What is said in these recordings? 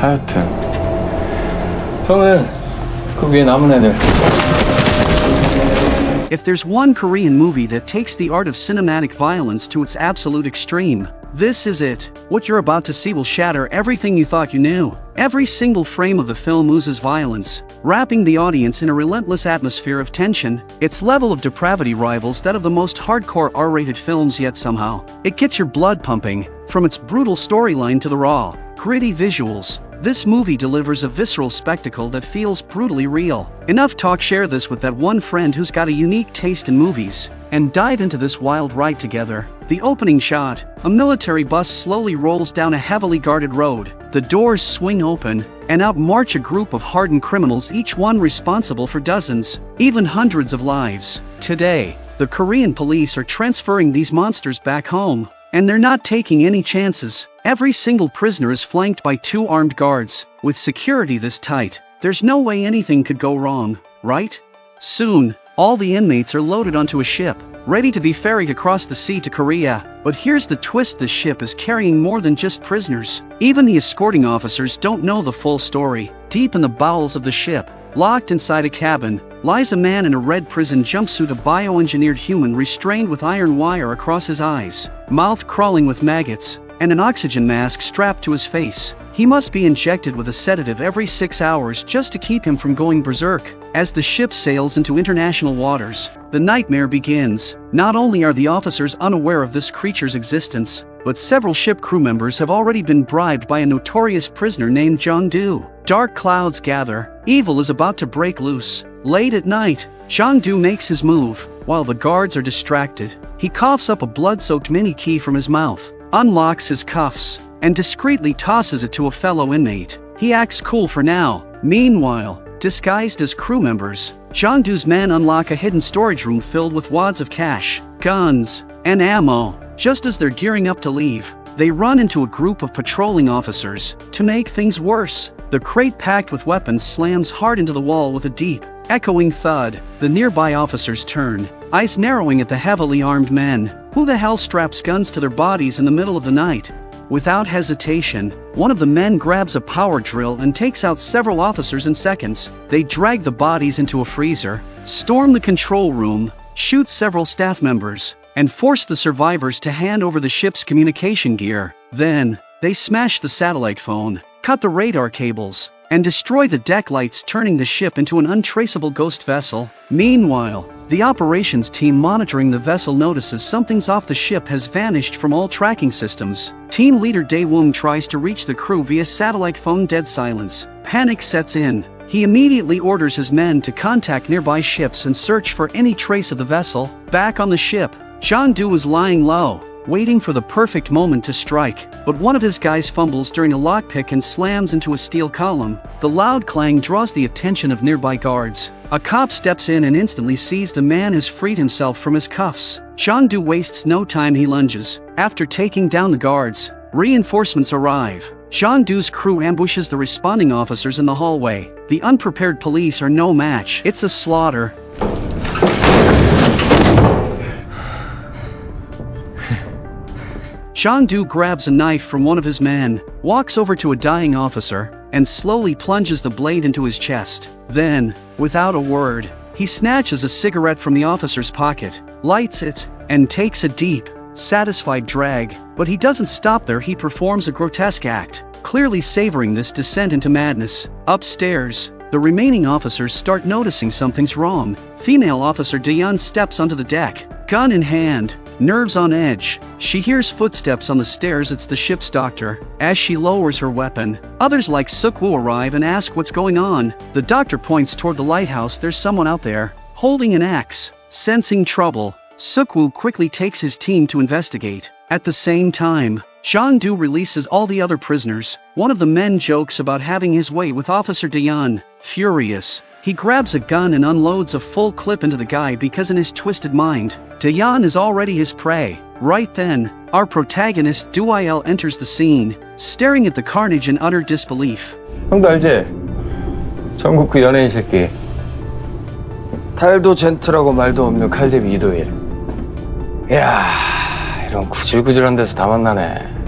하여튼 형은 그 위에 남은 애들. If there's one Korean movie that takes the art of cinematic violence to its absolute extreme, this is it. What you're about to see will shatter everything you thought you knew. Every single frame of the film oozes violence, wrapping the audience in a relentless atmosphere of tension. Its level of depravity rivals that of the most hardcore R-rated films yet somehow. It gets your blood pumping, from its brutal storyline to the raw, gritty visuals. This movie delivers a visceral spectacle that feels brutally real. Enough talk, share this with that one friend who's got a unique taste in movies, and dive into this wild ride together. The opening shot, a military bus slowly rolls down a heavily guarded road. The doors swing open, and out march a group of hardened criminals, each one responsible for dozens, even hundreds of lives. Today, the Korean police are transferring these monsters back home, and they're not taking any chances. Every single prisoner is flanked by 2 armed guards. With security this tight, there's no way anything could go wrong, right? Soon, all the inmates are loaded onto a ship, ready to be ferried across the sea to Korea. But here's the twist: this ship is carrying more than just prisoners. Even the escorting officers don't know the full story. Deep in the bowels of the ship, locked inside a cabin, lies a man in a red prison jumpsuit, a bioengineered human restrained with iron wire across his eyes, mouth crawling with maggots, and an oxygen mask strapped to his face. He must be injected with a sedative every 6 hours just to keep him from going berserk. As the ship sails into international waters, the nightmare begins. Not only are the officers unaware of this creature's existence, but several ship crew members have already been bribed by a notorious prisoner named Jong-do. Dark clouds gather. Evil is about to break loose. Late at night, Jong-do makes his move. While the guards are distracted, he coughs up a blood-soaked mini key from his mouth, unlocks his cuffs, and discreetly tosses it to a fellow inmate. He acts cool for now. Meanwhile, disguised as crew members, Jong-do's men unlock a hidden storage room filled with wads of cash, guns, and ammo. Just as they're gearing up to leave, they run into a group of patrolling officers. To make things worse, the crate packed with weapons slams hard into the wall with a deep, echoing thud. The nearby officers turn, eyes narrowing at the heavily armed men. Who the hell straps guns to their bodies in the middle of the night? Without hesitation, one of the men grabs a power drill and takes out several officers in seconds. They drag the bodies into a freezer, storm the control room, shoot several staff members, and force the survivors to hand over the ship's communication gear. Then, they smash the satellite phone, cut the radar cables, and destroy the deck lights, turning the ship into an untraceable ghost vessel. Meanwhile, the operations team monitoring the vessel notices something's off. The ship has vanished from all tracking systems. Team leader Dae-woong tries to reach the crew via satellite phone. Dead silence. Panic sets in. He immediately orders his men to contact nearby ships and search for any trace of the vessel. Back on the ship, Jong-do is lying low, waiting for the perfect moment to strike, but one of his guys fumbles during a lockpick and slams into a steel column. The loud clang draws the attention of nearby guards. A cop steps in and instantly sees the man has freed himself from his cuffs. Jong-do wastes no time. He lunges. After taking down the guards, reinforcements arrive. Jong-do's crew ambushes the responding officers in the hallway. The unprepared police are no match. It's a slaughter. Jong-do grabs a knife from one of his men, walks over to a dying officer, and slowly plunges the blade into his chest. Then, without a word, he snatches a cigarette from the officer's pocket, lights it, and takes a deep, satisfied drag. But he doesn't stop there. He performs a grotesque act, clearly savoring this descent into madness. Upstairs, the remaining officers start noticing something's wrong. Female officer Daeyeon steps onto the deck, gun in hand, nerves on edge. She hears footsteps on the stairs. It's the ship's doctor. As she lowers her weapon, others like Suk-woo arrive and ask what's going on. The doctor points toward the lighthouse. There's someone out there, holding an axe. Sensing trouble, Suk-woo quickly takes his team to investigate. At the same time, Jong-do releases all the other prisoners. One of the men jokes about having his way with Officer Daeyeon. Furious, he grabs a gun and unloads a full clip into the guy because in his twisted mind, Daeyeon is already his prey. Right then, our protagonist Do-il enters the scene, staring at the carnage in utter disbelief. 형도 알지? 전국 그 연예인 새끼. 탈도 젠틀하고 말도 없는 칼제비 이도일. 이야, 이런 구질구질한 데서 다 만나네.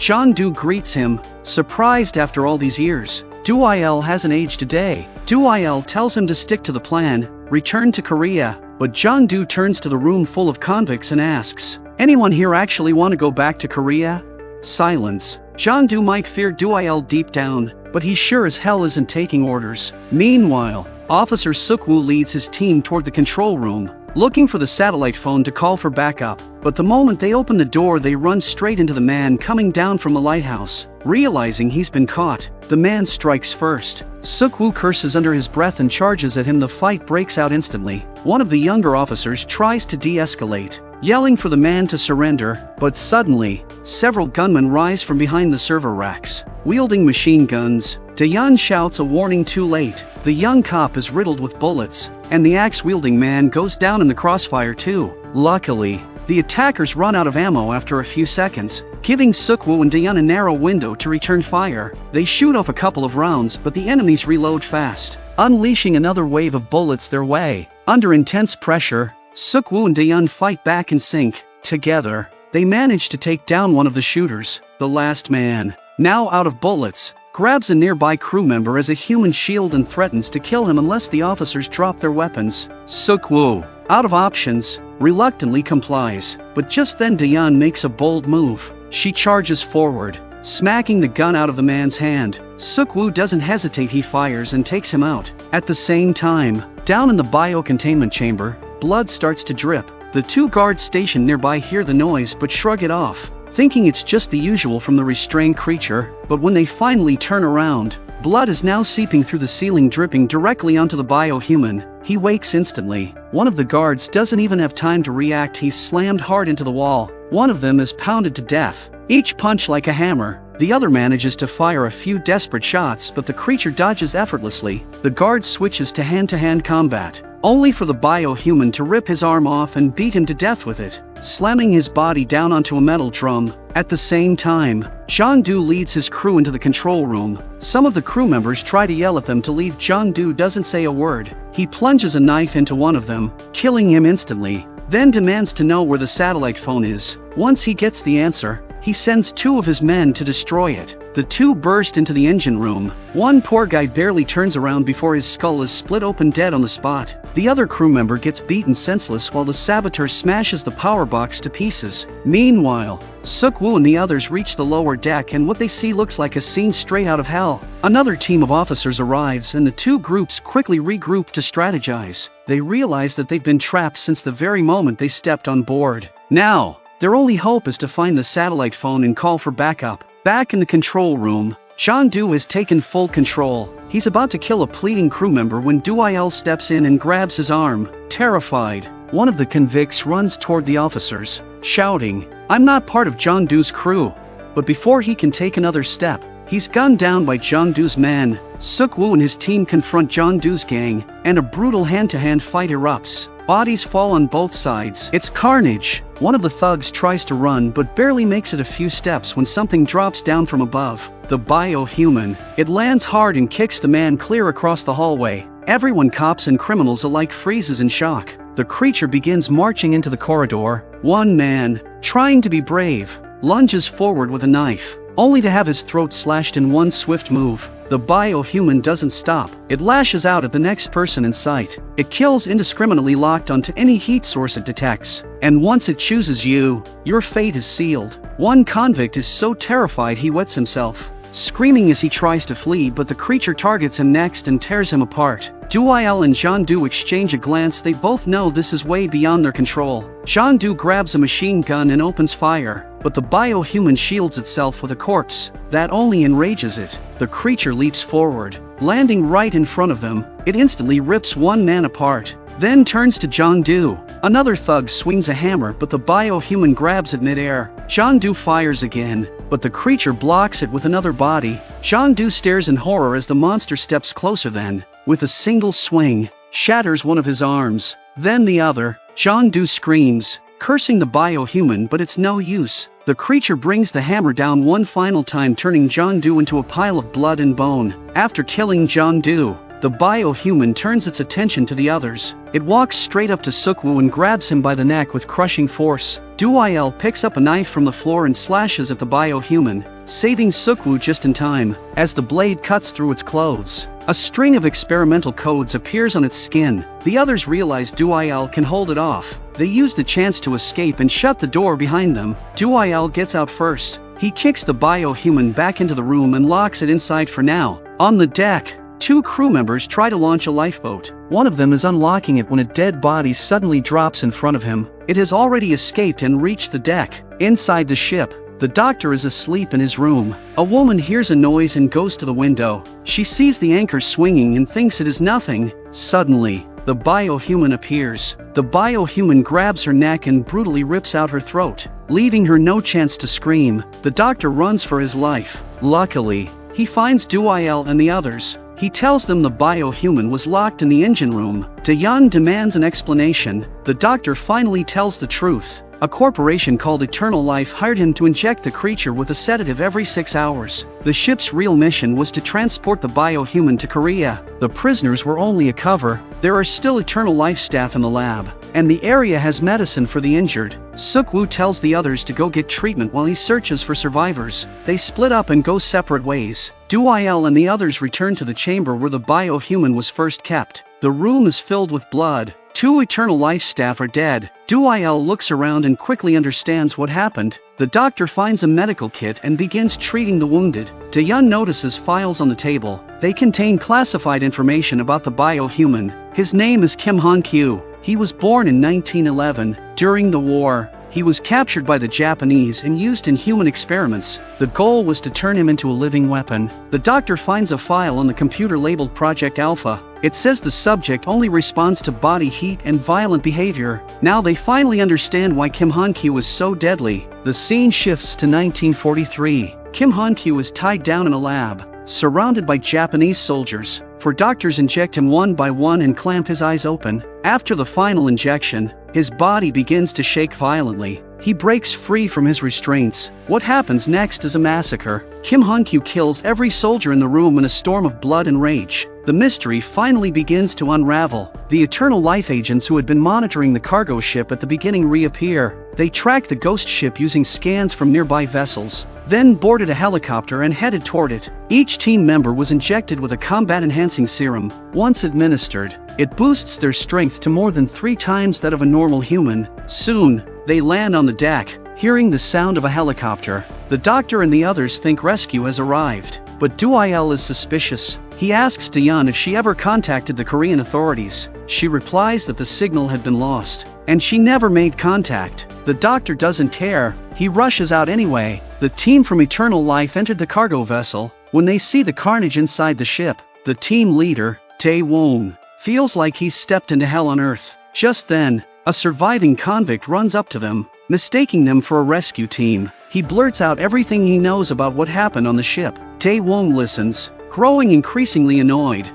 John Doe greets him, surprised after all these years. Do-il hasn't aged a day. Do-il tells him to stick to the plan, return to Korea, but John Doe turns to the room full of convicts and asks, "Anyone here actually want to go back to Korea?" Silence. John Doe might fear Do-il deep down, but he sure as hell isn't taking orders. Meanwhile, Officer Suk-woo leads his team toward the control room, looking for the satellite phone to call for backup. But the moment they open the door, they run straight into the man coming down from the lighthouse. Realizing he's been caught, the man strikes first. Suk-woo curses under his breath and charges at him. The fight breaks out instantly. One of the younger officers tries to de-escalate, yelling for the man to surrender, but suddenly, several gunmen rise from behind the server racks, wielding machine guns. Daeyeon shouts a warning too late. The young cop is riddled with bullets, and the axe-wielding man goes down in the crossfire too. Luckily, the attackers run out of ammo after a few seconds, giving Suk-woo and Daeyeon a narrow window to return fire. They shoot off a couple of rounds, but the enemies reload fast, unleashing another wave of bullets their way. Under intense pressure, Suk-woo and Daeyeon fight back in sync. Together, they manage to take down one of the shooters. The last man, now out of bullets, grabs a nearby crew member as a human shield and threatens to kill him unless the officers drop their weapons. Suk-woo, out of options, reluctantly complies, but just then Daeyeon makes a bold move. She charges forward, smacking the gun out of the man's hand. Suk-woo doesn't hesitate, he fires and takes him out. At the same time, down in the bio-containment chamber, blood starts to drip. The two guards stationed nearby hear the noise but shrug it off, thinking it's just the usual from the restrained creature. But when they finally turn around, blood is now seeping through the ceiling, dripping directly onto the bio-human. He wakes instantly. One of the guards doesn't even have time to react. He's slammed hard into the wall. One of them is pounded to death, each punch like a hammer. The other manages to fire a few desperate shots, but the creature dodges effortlessly. The guard switches to hand-to-hand combat, only for the bio-human to rip his arm off and beat him to death with it, slamming his body down onto a metal drum. At the same time, John Doe leads his crew into the control room. Some of the crew members try to yell at them to leave. John Doe doesn't say a word. He plunges a knife into one of them, killing him instantly, then demands to know where the satellite phone is. Once he gets the answer, he sends two of his men to destroy it. The two burst into the engine room. One poor guy barely turns around before his skull is split open, dead on the spot. The other crew member gets beaten senseless while the saboteur smashes the power box to pieces. Meanwhile, Suk-woo and the others reach the lower deck, and what they see looks like a scene straight out of hell. Another team of officers arrives, and the two groups quickly regroup to strategize. They realize that they've been trapped since the very moment they stepped on board. Now, their only hope is to find the satellite phone and call for backup. Back in the control room, John Doe has taken full control. He's about to kill a pleading crew member when Do-il steps in and grabs his arm. Terrified, one of the convicts runs toward the officers, shouting, "I'm not part of John Doe's crew." But before he can take another step, he's gunned down by John Doe's men. Suk-woo and his team confront John Doe's gang, and a brutal hand-to-hand fight erupts. Bodies fall on both sides. It's carnage. One of the thugs tries to run but barely makes it a few steps when something drops down from above. The bio-human. It lands hard and kicks the man clear across the hallway. Everyone, cops and criminals alike, freezes in shock. The creature begins marching into the corridor. One man, trying to be brave, lunges forward with a knife, only to have his throat slashed in one swift move. The bio-human doesn't stop. It lashes out at the next person in sight. It kills indiscriminately, locked onto any heat source it detects. And once it chooses you, your fate is sealed. One convict is so terrified he wets himself, screaming as he tries to flee, but the creature targets him next and tears him apart. Do-il and John Doe exchange a glance. They both know this is way beyond their control. John Doe grabs a machine gun and opens fire, but the bio-human shields itself with a corpse. That only enrages it. The creature leaps forward, landing right in front of them. It instantly rips one man apart, then turns to John Doe. Another thug swings a hammer, but the bio-human grabs it mid-air. John Doe fires again, but the creature blocks it with another body. John Doe stares in horror as the monster steps closer, then, with a single swing, shatters one of his arms, then the other. John Doe screams, cursing the bio-human, but it's no use. The creature brings the hammer down one final time, turning John Doe into a pile of blood and bone. After killing John Doe, the biohuman turns its attention to the others. It walks straight up to Sukwu and grabs him by the neck with crushing force. Do-il picks up a knife from the floor and slashes at the biohuman, saving Sukwu just in time, as the blade cuts through its clothes. A string of experimental codes appears on its skin. The others realize Do-il can hold it off. They use the chance to escape and shut the door behind them. Do-il gets out first. He kicks the biohuman back into the room and locks it inside for now. On the deck, two crew members try to launch a lifeboat. One of them is unlocking it when a dead body suddenly drops in front of him. It has already escaped and reached the deck. Inside the ship, the doctor is asleep in his room. A woman hears a noise and goes to the window. She sees the anchor swinging and thinks it is nothing. Suddenly, the biohuman appears. The biohuman grabs her neck and brutally rips out her throat, leaving her no chance to scream. The doctor runs for his life. Luckily, he finds Do-il and the others. He tells them the biohuman was locked in the engine room. Dayan demands an explanation. The doctor finally tells the truth. A corporation called Eternal Life hired him to inject the creature with a sedative every 6 hours. The ship's real mission was to transport the biohuman to Korea. The prisoners were only a cover. There are still Eternal Life staff in the lab, and the area has medicine for the injured. Sukwu tells the others to go get treatment while he searches for survivors. They split up and go separate ways. Do-il and the others return to the chamber where the biohuman was first kept. The room is filled with blood. Two Eternal Life staff are dead. Do-il looks around and quickly understands what happened. The doctor finds a medical kit and begins treating the wounded. Dayan notices files on the table. They contain classified information about the biohuman. His name is Kim Han-kyu. He was born in 1911. During the war, he was captured by the Japanese and used in human experiments. The goal was to turn him into a living weapon. The doctor finds a file on the computer labeled Project Alpha. It says the subject only responds to body heat and violent behavior. Now they finally understand why Kim Han-kyu is so deadly. The scene shifts to 1943. Kim Han-kyu is tied down in a lab, surrounded by Japanese soldiers. Four doctors inject him one by one and clamp his eyes open. After the final injection, his body begins to shake violently. He breaks free from his restraints. What happens next is a massacre. Kim Han-kyu kills every soldier in the room in a storm of blood and rage. The mystery finally begins to unravel. The Eternal Life agents who had been monitoring the cargo ship at the beginning reappear. They track the ghost ship using scans from nearby vessels, then boarded a helicopter and headed toward it. Each team member was injected with a combat-enhancing serum. Once administered, it boosts their strength to more than 3 times that of a normal human. Soon, they land on the deck, hearing the sound of a helicopter. The doctor and the others think rescue has arrived, but Do-il is suspicious. He asks Dayan if she ever contacted the Korean authorities. She replies that the signal had been lost, and she never made contact. The doctor doesn't care. He rushes out anyway. The team from Eternal Life entered the cargo vessel. When they see the carnage inside the ship, the team leader, Tae-won, feels like he's stepped into hell on earth. Just then, a surviving convict runs up to them, mistaking them for a rescue team. He blurts out everything he knows about what happened on the ship. Tae-won listens, growing increasingly annoyed.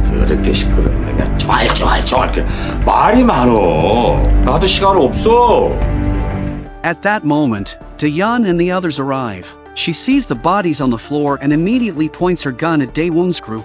그렇게 시끄럽네. 그냥 좋아 이렇게 말이 많어. 나도 시간 없어. At that moment, Dayan and the others arrive. She sees the bodies on the floor and immediately points her gun at Dae-won's group.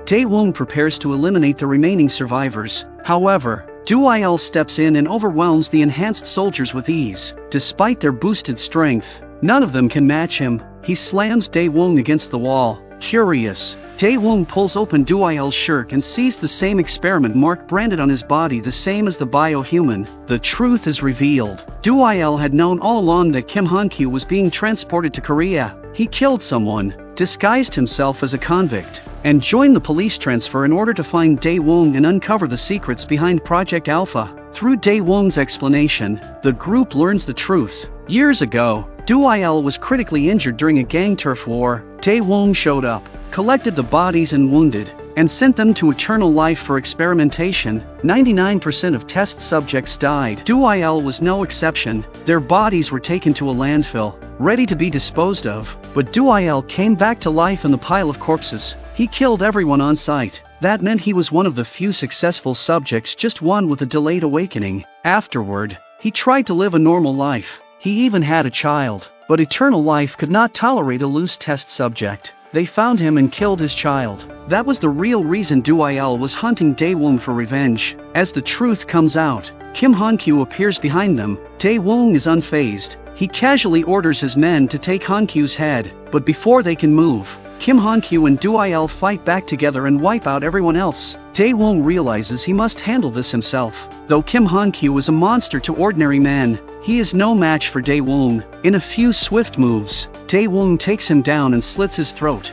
Dae-won prepares to eliminate the remaining survivors. However, Do-il steps in and overwhelms the enhanced soldiers with ease. Despite their boosted strength, none of them can match him. He slams Dae-won against the wall. Curious, Dae-won pulls open Do-il's shirt and sees the same experiment mark branded on his body, the same as the biohuman. The truth is revealed. Do-il had known all along that Kim Han-kyu was being transported to Korea. He killed someone, disguised himself as a convict, and joined the police transfer in order to find Dae-won and uncover the secrets behind Project Alpha. Through Dae-won's explanation, the group learns the truth. Years ago, Do-il was critically injured during a gang turf war. Dae-won showed up, collected the bodies and wounded, and sent them to Eternal Life for experimentation. 99% of test subjects died. Do-il was no exception. Their bodies were taken to a landfill, ready to be disposed of, but Do-il came back to life in the pile of corpses. He killed everyone on sight. That meant he was one of the few successful subjects, just one with a delayed awakening. Afterward, He tried to live a normal life. He even had a child. But eternal life could not tolerate a loose test subject. They found him and killed his child. That was the real reason Duayel was hunting Daewoo for revenge. As the truth comes out, Kim Han-kyu appears behind them. Daewoo is unfazed. He casually orders his men to take Han-kyu's head, but before they can move, Kim Han-kyu and Duayel fight back together and wipe out everyone else. Daewoo realizes he must handle this himself. Though Kim Han-kyu is a monster to ordinary men, he is no match for Daewoo. In a few swift moves, Daewoo takes him down and slits his throat.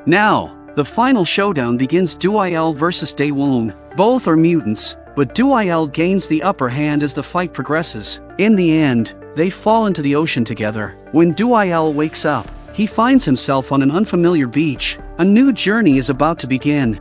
Now, the final showdown begins. Duayel versus Daewoo. Both are mutants, but Duayel gains the upper hand as the fight progresses. In the end, they fall into the ocean together. When Duayel wakes up, he finds himself on an unfamiliar beach. A new journey is about to begin.